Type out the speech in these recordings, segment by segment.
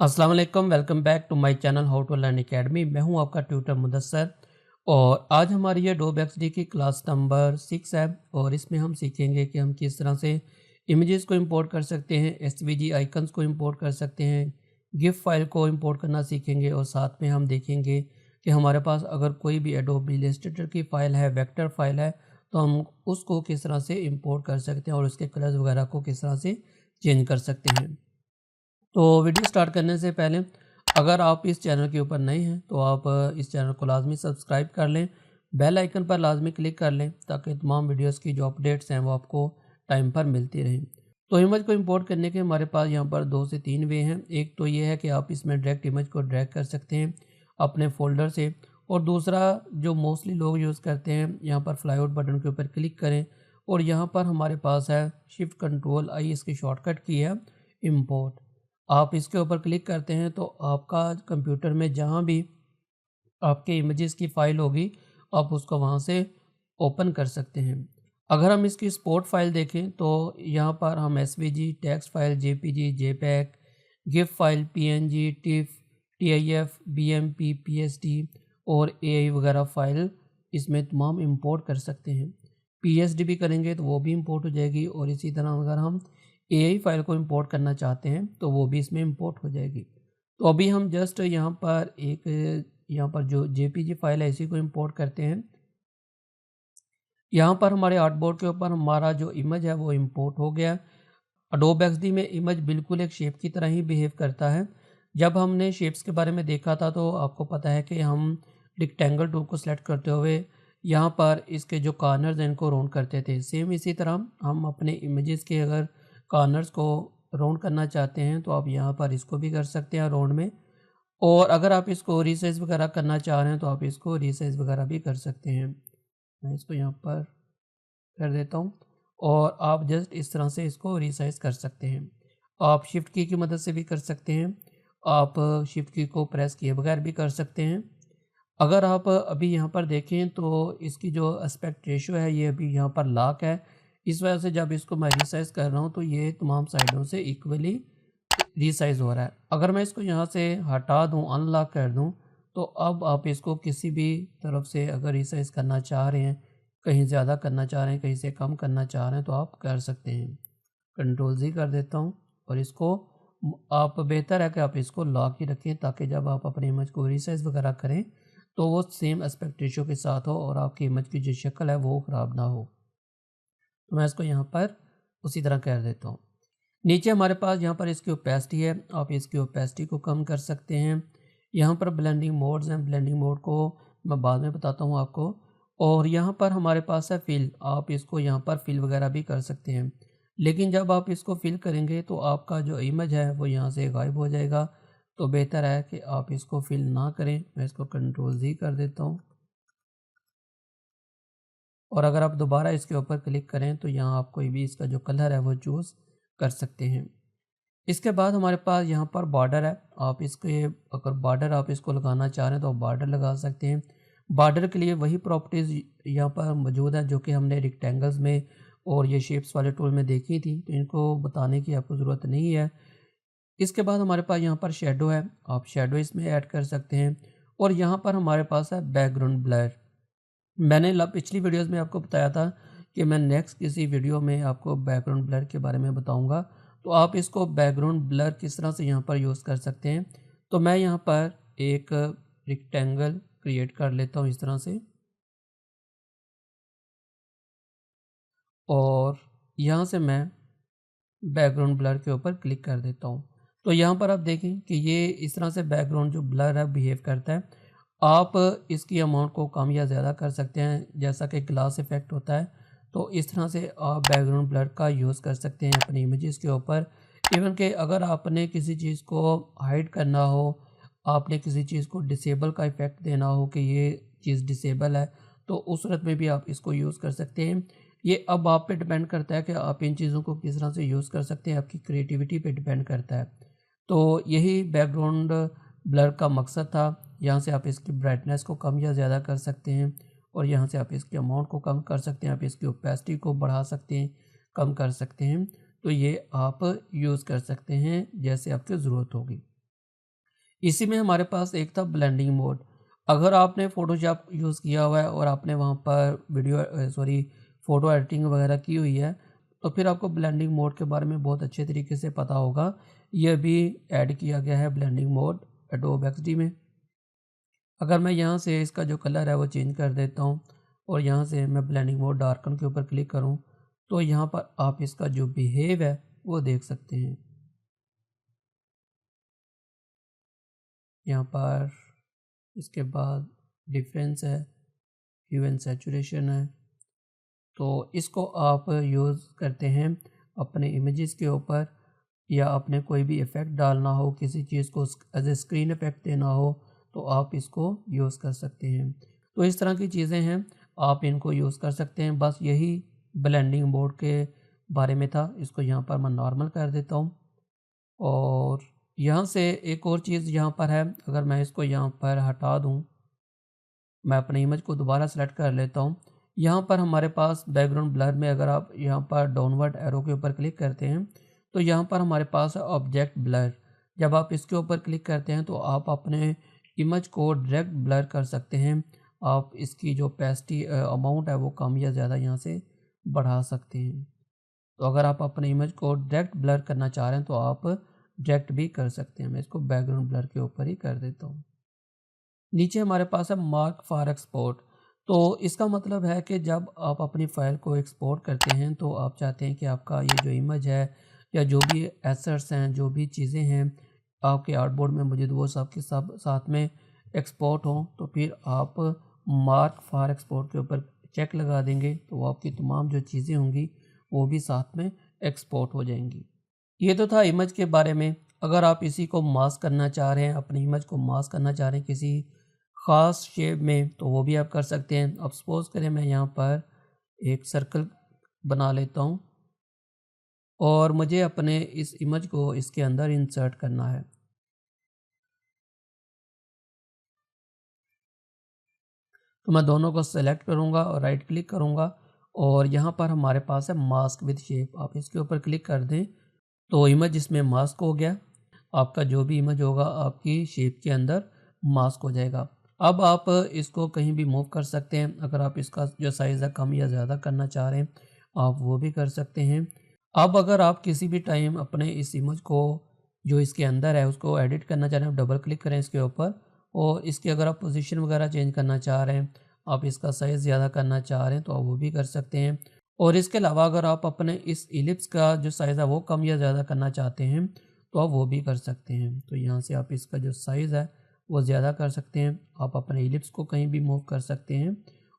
अस्सलाम वालेकुम, welcome back to my channel how to learn academy. मैं हूं आपका ट्यूटर मुदस्सर और आज हमारी ये डोब एक्सडी की क्लास नंबर 6 है और इसमें हम सीखेंगे कि हम किस तरह से इमेजेस को इंपोर्ट कर सकते हैं, एसवीजी आइकन्स को इंपोर्ट कर सकते हैं, गिफ फाइल को इंपोर्ट करना सीखेंगे और साथ में हम देखेंगे कि हमारे पास अगर कोई भी एडोब इलस्ट्रेटर की फ़ाइल है, वेक्टर फाइल है, तो हम उसको किस तरह से इंपोर्ट कर सकते हैं और उसके कलर्स वगैरह को किस तरह से चेंज कर सकते हैं। तो वीडियो स्टार्ट करने से पहले अगर आप इस चैनल के ऊपर नए हैं तो आप इस चैनल को लाजमी सब्सक्राइब कर लें, बेल आइकन पर लाजमी क्लिक कर लें ताकि तमाम वीडियोस की जो अपडेट्स हैं वो आपको टाइम पर मिलती रहें। तो इमेज को इंपोर्ट करने के हमारे पास यहाँ पर 2 से 3 वे हैं। एक तो ये है कि आप इसमें डायरेक्ट इमेज को ड्रैग कर सकते हैं अपने फोल्डर से, और दूसरा जो मोस्टली लोग यूज़ करते हैं, यहाँ पर फ्लाई आउट बटन के ऊपर क्लिक करें और यहाँ पर हमारे पास है शिफ्ट कंट्रोल आई, इसकी शॉर्टकट की है इम्पोर्ट। आप इसके ऊपर क्लिक करते हैं तो आपका कंप्यूटर में जहाँ भी आपके इमेजेस की फ़ाइल होगी आप उसको वहाँ से ओपन कर सकते हैं। अगर हम इसकी एक्सपोर्ट फाइल देखें तो यहाँ पर हम SVG, text file, JPG, JPEG, GIF file, PNG, TIFF, TIF, BMP, PSD और एआई वगैरह फाइल इसमें तमाम इंपोर्ट कर सकते हैं। पीएसडी भी करेंगे तो वो भी इंपोर्ट हो जाएगी और इसी तरह अगर हम एआई फाइल को इंपोर्ट करना चाहते हैं तो वो भी इसमें इंपोर्ट हो जाएगी। तो अभी हम जस्ट यहाँ पर यहाँ पर जो जेपीजी फाइल है इसी को इंपोर्ट करते हैं। यहाँ पर हमारे आर्टबोर्ड के ऊपर हमारा जो इमेज है वो इंपोर्ट हो गया। अडोब एक्सडी में इमेज बिल्कुल एक शेप की तरह ही बिहेव करता है। जब हमने शेप्स के बारे में देखा था तो आपको पता है कि हम रेक्टेंगल टूल को सेलेक्ट करते हुए यहाँ पर इसके जो कॉर्नर्स हैं इनको राउंड करते थे। सेम इसी तरह हम अपने इमेजेस के अगर कॉर्नर्स को राउंड करना चाहते हैं तो आप यहाँ पर इसको भी कर सकते हैं राउंड में, और अगर आप इसको रीसाइज वगैरह करना चाह रहे हैं तो आप इसको रीसाइज वगैरह भी कर सकते हैं। मैं इसको यहाँ पर कर देता हूँ और आप जस्ट इस तरह से इसको रीसाइज कर सकते हैं। आप शिफ्ट की मदद से भी कर सकते हैं, आप शिफ्ट की को प्रेस किए बगैर भी कर सकते हैं। अगर आप अभी यहाँ पर देखें तो इसकी जो एस्पेक्ट रेशियो है ये अभी यहाँ पर लॉक है, इस वजह से जब इसको मैं रीसाइज कर रहा हूँ तो ये तमाम साइडों से इक्वली रीसाइज हो रहा है। अगर मैं इसको यहाँ से हटा दूँ, अनलॉक कर दूँ, तो अब आप इसको किसी भी तरफ से अगर रीसाइज करना चाह रहे हैं, कहीं ज़्यादा करना चाह रहे हैं, कहीं से कम करना चाह रहे हैं तो आप कर सकते हैं। कंट्रोल जी कर देता हूँ और इसको आप बेहतर है कि आप इसको लॉक ही रखें ताकि जब आप अपनी इमेज को रीसाइज वगैरह करें तो वो सेम एस्पेक्ट रेशियो के साथ हो और आपकी इमेज की जो शक्ल है वो ख़राब ना हो। तो मैं इसको यहाँ पर उसी तरह कर देता हूँ। नीचे हमारे पास यहाँ पर इसकी ओपेसिटी है, आप इसकी ओपेसिटी को कम कर सकते हैं। यहाँ पर ब्लेंडिंग मोड्स हैं, ब्लेंडिंग मोड को मैं बाद में बताता हूँ आपको। और यहाँ पर हमारे पास है फिल, आप इसको यहाँ पर फिल वगैरह भी कर सकते हैं, लेकिन जब आप इसको फिल करेंगे तो आपका जो इमेज है वो यहाँ से गायब हो जाएगा। तो बेहतर है कि आप इसको फिल ना करें। मैं इसको कंट्रोल जी कर देता हूँ और अगर आप दोबारा इसके ऊपर क्लिक करें तो यहाँ आप कोई भी इसका जो कलर है वो चूज़ कर सकते हैं। इसके बाद हमारे पास यहाँ पर बॉर्डर है, आप इसके अगर बॉर्डर आप इसको लगाना चाह रहे हैं तो आप बॉर्डर लगा सकते हैं। बॉर्डर के लिए वही प्रॉपर्टीज़ यहाँ पर मौजूद है जो कि हमने रेक्टेंगल्स में और ये शेप्स वाले टूल में देखी थी, तो इनको बताने की आपको ज़रूरत नहीं है। इसके बाद हमारे पास यहाँ पर शेडो है, आप शेडो इसमें ऐड कर सकते हैं और यहाँ पर हमारे पास है बैकग्राउंड ब्लर। मैंने पिछली वीडियोज़ में आपको बताया था कि मैं नेक्स्ट किसी वीडियो में आपको बैकग्राउंड ब्लर के बारे में बताऊंगा, तो आप इसको बैकग्राउंड ब्लर किस तरह से यहाँ पर यूज़ कर सकते हैं। तो मैं यहाँ पर एक रेक्टेंगल क्रिएट कर लेता हूँ इस तरह से और यहाँ से मैं बैकग्राउंड ब्लर के ऊपर क्लिक कर देता हूँ। तो यहाँ पर आप देखें कि ये इस तरह से बैकग्राउंड जो ब्लर है बिहेव करता है। आप इसकी अमाउंट को कम या ज़्यादा कर सकते हैं जैसा कि ग्लास इफेक्ट होता है, तो इस तरह से आप बैकग्राउंड ब्लर का यूज़ कर सकते हैं अपनी इमेजेस के ऊपर। इवन कि अगर आपने किसी चीज़ को हाइड करना हो, आपने किसी चीज़ को डिसेबल का इफ़ेक्ट देना हो कि ये चीज़ डिसेबल है, तो उस सूरत में भी आप इसको यूज़ कर सकते हैं। ये अब आप पे डिपेंड करता है कि आप इन चीज़ों को किस तरह से यूज़ कर सकते हैं, आपकी क्रिएटिविटी पे डिपेंड करता है। तो यही बैकग्राउंड ब्लर का मकसद था। यहाँ से आप इसकी ब्राइटनेस को कम या ज़्यादा कर सकते हैं और यहाँ से आप इसके अमाउंट को कम कर सकते हैं, आप इसकी ओपेसिटी को बढ़ा सकते हैं, कम कर सकते हैं। तो ये आप यूज़ कर सकते हैं जैसे आपकी ज़रूरत होगी। इसी में हमारे पास एक था ब्लेंडिंग मोड। अगर आपने फ़ोटोशॉप यूज़ किया हुआ है और आपने वहाँ पर फ़ोटो एडिटिंग वगैरह की हुई है, तो फिर आपको ब्लेंडिंग मोड के बारे में बहुत अच्छे तरीके से पता होगा। यह भी ऐड किया गया है ब्लेंडिंग मोड एडोब एक्सडी में। अगर मैं यहाँ से इसका जो कलर है वो चेंज कर देता हूँ और यहाँ से मैं ब्लेंडिंग मोड डार्कन के ऊपर क्लिक करूँ, तो यहाँ पर आप इसका जो बिहेव है वो देख सकते हैं। यहाँ पर इसके बाद डिफरेंस है, ह्यू एंड सैचुरेशन है। तो इसको आप यूज़ करते हैं अपने इमेजेस के ऊपर, या आपने कोई भी इफ़ेक्ट डालना हो, किसी चीज़ को एज ए स्क्रीन इफ़ेक्ट देना हो, तो आप इसको यूज़ कर सकते हैं। तो इस तरह की चीज़ें हैं, आप इनको यूज़ कर सकते हैं। बस यही ब्लेंडिंग मोड के बारे में था। इसको यहाँ पर मैं नॉर्मल कर देता हूँ और यहाँ से एक और चीज़ यहाँ पर है, अगर मैं इसको यहाँ पर हटा दूँ, मैं अपनी इमेज को दोबारा सेलेक्ट कर लेता हूँ। यहाँ पर हमारे पास बैकग्राउंड ब्लर में अगर आप यहाँ पर डाउनवर्ड एरो के ऊपर क्लिक करते हैं, तो यहाँ पर हमारे पास है ऑब्जेक्ट ब्लर। जब आप इसके ऊपर क्लिक करते हैं तो आप अपने इमेज को डायरेक्ट ब्लर कर सकते हैं। आप इसकी जो ओपेसिटी अमाउंट है वो कम या ज़्यादा यहाँ से बढ़ा सकते हैं। तो अगर आप अपने इमेज को डायरेक्ट ब्लर करना चाह रहे हैं तो आप डायरेक्ट भी कर सकते हैं। मैं इसको बैकग्राउंड ब्लर के ऊपर ही कर देता हूँ। नीचे हमारे पास है मार्क फॉर एक्सपोर्ट। तो इसका मतलब है कि जब आप अपनी फ़ाइल को एक्सपोर्ट करते हैं तो आप चाहते हैं कि आपका ये जो इमेज है या जो भी एसेट्स हैं, जो भी चीज़ें हैं आपके आर्टबोर्ड में मौजूद, वो सब के सब साथ में एक्सपोर्ट हों। तो फिर आप मार्क फॉर एक्सपोर्ट के ऊपर चेक लगा देंगे, तो वो आपकी तमाम जो चीज़ें होंगी वो भी साथ में एक्सपोर्ट हो जाएंगी। ये तो था इमेज के बारे में। अगर आप इसी को मास्क करना चाह रहे हैं, अपनी इमेज को मास्क करना चाह रहे हैं किसी ख़ास शेप में, तो वो भी आप कर सकते हैं। अब सपोज़ करें मैं यहाँ पर एक सर्कल बना लेता हूँ और मुझे अपने इस इमेज को इसके अंदर इंसर्ट करना है। तो मैं दोनों को सेलेक्ट करूँगा और राइट क्लिक करूँगा और यहाँ पर हमारे पास है मास्क विद शेप। आप इसके ऊपर क्लिक कर दें तो इमेज इसमें मास्क हो गया। आपका जो भी इमेज होगा आपकी शेप के अंदर मास्क हो जाएगा। अब आप इसको कहीं भी मूव कर सकते हैं। अगर आप इसका जो साइज़ है कम या ज़्यादा करना चाह रहे हैं, आप वो भी कर सकते हैं। अब अगर आप किसी भी टाइम अपने इस इमेज को जो इसके अंदर है उसको एडिट करना चाह रहे हैं, डबल क्लिक करें इसके ऊपर और इसकी अगर आप पोजीशन वगैरह चेंज करना चाह रहे हैं, आप इसका साइज़ ज़्यादा करना चाह रहे हैं, तो आप वो भी कर सकते हैं। और इसके अलावा अगर आप अपने इस इलिप्स का जो साइज़ है वो कम या ज़्यादा करना चाहते हैं, तो आप वो भी कर सकते हैं। तो यहाँ से आप इसका जो साइज़ है वो ज़्यादा कर सकते हैं। आप अपने इलिप्स को कहीं भी मूव कर सकते हैं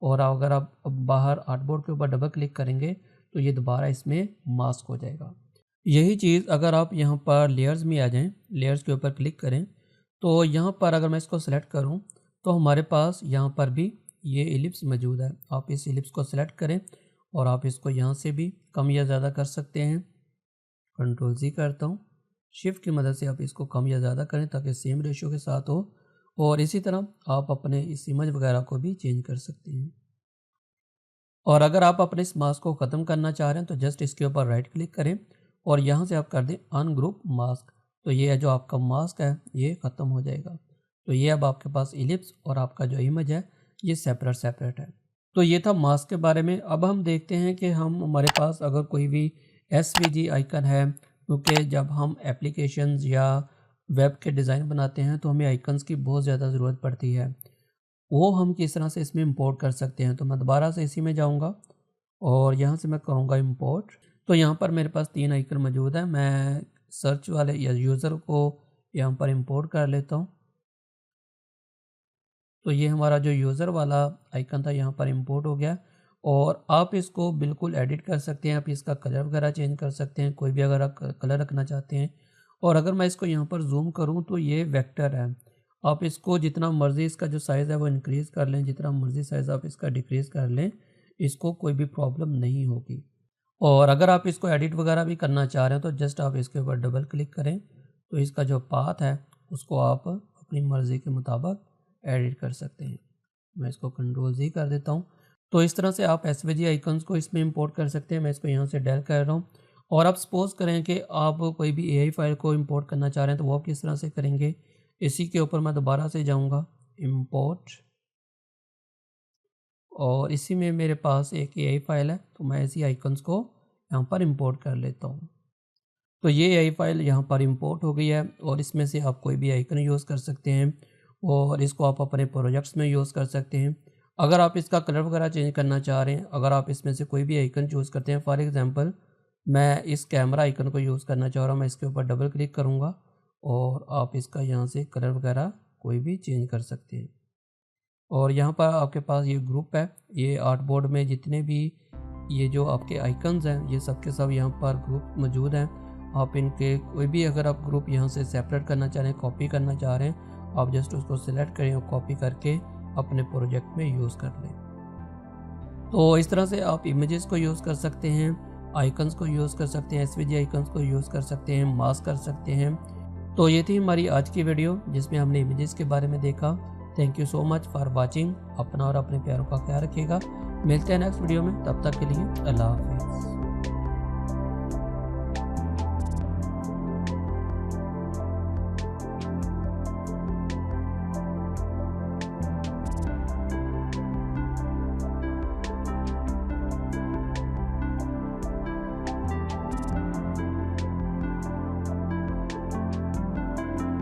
और अगर आप बाहर आर्टबोर्ड के ऊपर डबल क्लिक करेंगे तो ये दोबारा इसमें मास्क हो जाएगा। यही चीज़ अगर आप यहाँ पर लेयर्स में आ जाएँ, लेयर्स के ऊपर क्लिक करें, तो यहाँ पर अगर मैं इसको सेलेक्ट करूँ तो हमारे पास यहाँ पर भी ये इलिप्स मौजूद है। आप इस इलिप्स को सेलेक्ट करें और आप इसको यहाँ से भी कम या ज़्यादा कर सकते हैं। कंट्रोल ज़ी करता हूँ, शिफ्ट की मदद से आप इसको कम या ज़्यादा करें ताकि सेम रेशो के साथ हो। और इसी तरह आप अपने इस इमेज वगैरह को भी चेंज कर सकते हैं। और अगर आप अपने इस मास्क को ख़त्म करना चाह रहे हैं तो जस्ट इसके ऊपर राइट क्लिक करें और यहाँ से आप कर दें अनग्रुप मास्क। तो ये जो आपका मास्क है ये ख़त्म हो जाएगा। तो ये अब आपके पास इलिप्स और आपका जो इमेज है ये सेपरेट सेपरेट है। तो ये था मास्क के बारे में। अब हम देखते हैं कि हमारे पास अगर कोई भी एसवीजी आइकन है, क्योंकि जब हम एप्लीकेशंस या वेब के डिज़ाइन बनाते हैं तो हमें आइकन्स की बहुत ज़्यादा ज़रूरत पड़ती है। वो हम किस तरह से इसमें इंपोर्ट कर सकते हैं। तो मैं दोबारा से इसी में जाऊंगा और यहाँ से मैं करूँगा इंपोर्ट। तो यहाँ पर मेरे पास 3 आइकन मौजूद है। मैं सर्च वाले या यूज़र को यहाँ पर इंपोर्ट कर लेता हूँ। तो ये हमारा जो यूज़र वाला आइकन था यहाँ पर इंपोर्ट हो गया और आप इसको बिल्कुल एडिट कर सकते हैं। आप इसका कलर वगैरह चेंज कर सकते हैं, कोई भी अगर आप कलर रखना चाहते हैं। और अगर मैं इसको यहाँ पर जूम करूँ तो ये वेक्टर है। आप इसको जितना मर्ज़ी इसका जो साइज़ है वो इंक्रीज़ कर लें, जितना मर्ज़ी साइज़ आप इसका डिक्रीज़ कर लें, इसको कोई भी प्रॉब्लम नहीं होगी। और अगर आप इसको एडिट वगैरह भी करना चाह रहे हैं तो जस्ट आप इसके ऊपर डबल क्लिक करें, तो इसका जो पाथ है उसको आप अपनी मर्ज़ी के मुताबिक एडिट कर सकते हैं। मैं इसको कंट्रोल जी कर देता हूँ। तो इस तरह से आप एसवीजी आइकन्स को इसमें इंपोर्ट कर सकते हैं। मैं इसको यहाँ से डेल कर रहा हूँ। और आप सपोज़ करें कि आप कोई भी एआई फाइल को इंपोर्ट करना चाह रहे हैं तो वो आप किस तरह से करेंगे। इसी के ऊपर मैं दोबारा से जाऊंगा इंपोर्ट, और इसी में मेरे पास एक AI फाइल है, तो मैं इसी आइकन्स को यहाँ पर इंपोर्ट कर लेता हूँ। तो ये AI फाइल यहाँ पर इंपोर्ट हो गई है, और इसमें से आप कोई भी आइकन यूज़ कर सकते हैं और इसको आप अपने प्रोजेक्ट्स में यूज़ कर सकते हैं। अगर आप इसका कलर वगैरह चेंज करना चाह रहे हैं, अगर आप इसमें से कोई भी आइकन चूज़ करते हैं, फॉर एग्जांपल मैं इस कैमरा आइकन को यूज़ करना चाह रहा हूँ, मैं इसके ऊपर डबल क्लिक करूँगा और आप इसका यहाँ से कलर वगैरह कोई भी चेंज कर सकते हैं। और यहाँ पर आपके पास ये ग्रुप है, ये आर्टबोर्ड में जितने भी ये जो आपके आइकन्स हैं ये सब के सब यहाँ पर ग्रुप मौजूद हैं। आप इनके कोई भी अगर आप ग्रुप यहाँ से सेपरेट करना चाह रहे हैं, कॉपी करना चाह रहे हैं, आप जस्ट उसको सिलेक्ट करें और कॉपी करके अपने प्रोजेक्ट में यूज़ कर लें। तो इस तरह से आप इमेजेस को यूज़ कर सकते हैं, आइकन्स को यूज़ कर सकते हैं, SVG आइकन्स को यूज़ कर सकते हैं, मास्क कर सकते हैं। तो ये थी हमारी आज की वीडियो जिसमें हमने इमेजेस के बारे में देखा। Thank you so much for watching. अपना और अपने प्यारों का ख्याल रखिएगा। मिलते हैं नेक्स्ट वीडियो में, तब तक के लिए अल्लाह हाफिज़।